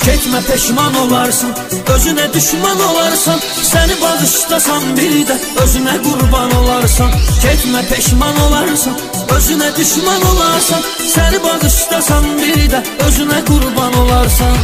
Getmə peşman olarsan, özünə düşman olarsan. Səni bağışlasan bir də özünə qurban olarsan. Getmə peşman olarsan, özünə düşman olarsan. Səni bağışlasan bir də özünə qurban olarsan.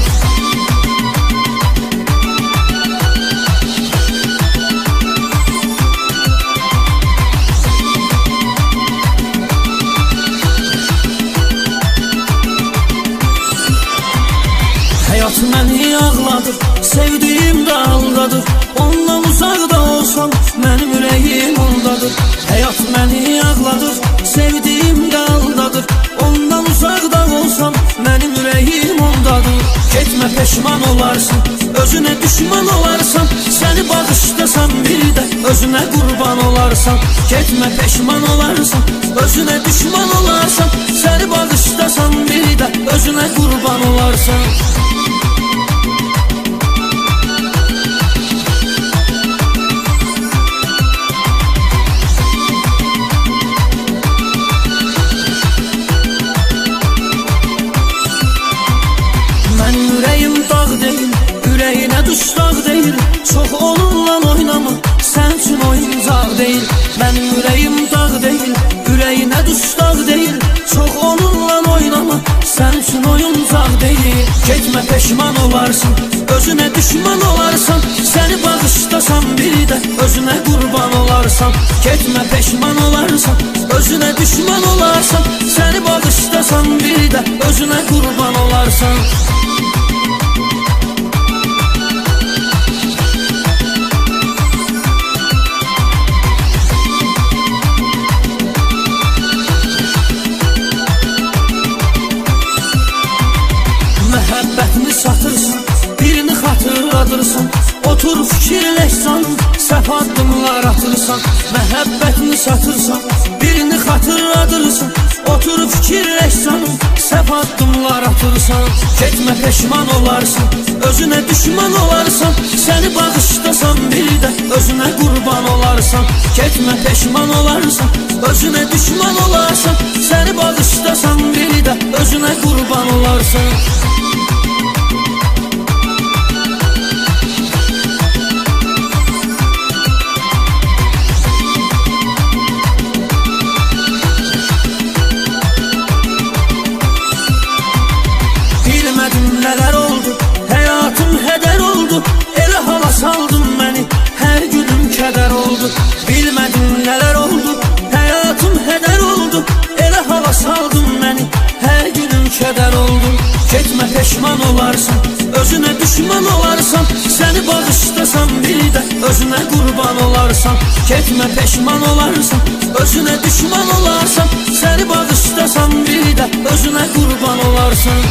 Həyat məni ağladır, sevdiyim də aldadır. Ondan uzaqda olsam, mənim ürəyim ondadır. Həyat məni ağladır, sevdiyim də aldadır. Ondan uzaqda olsam, mənim ürəyim ondadır. Getmə peşman olarsan, özünə düşman olarsan. Səni bağışlasan bir də özünə qurban olarsan. Getmə peşman olarsan, özünə düşman olarsan. Səni bağışlasan bir də özünə qurban olarsan. Çox onunla oynama, sən üçün oyuncaq deyil. Mənim ürəyim dağ deyil, ürəyinə dustaq deyil. Çox onunla oynama, sən üçün oyuncaq deyil. Getmə peşman olarsan, özünə düşman olarsan. Səni bağışlasan bir də özünə qurban olarsan. Getmə peşman olarsan, özünə düşman olarsan. Səni bağışlasan bir də özünə qurban olarsan. Məhəbbətini satırsan, birini xatırladırsan. Otur fikirləşsən, səhv addımlar atırsan. Məhəbbətini satırsan, birini xatırladırsan. Otur fikirləşsən, səhv addımlar atırsan. Getmə peşman olarsan, özünə düşman olarsan. Səni bağışlasan bir də özünə qurban olarsan. Getmə peşman olarsan, özünə düşman olarsan. Səni bağışlasan bir də özünə qurban olarsan. Nələr oldu, həyatım hədər oldu. Elə hala saldın məni, hər günüm kədər oldu. Bilmədim nələr oldu, həyatım hədər oldu. Elə hala saldın məni, hər günüm kədər oldu. Getmə peşman olarsan, özünə düşman olarsan. Səni bağışlasan bir də özünə qurban olarsan. Getmə peşman olarsan, özünə düşman olarsan. Səni bağışlasan bir də özünə qurban olarsan.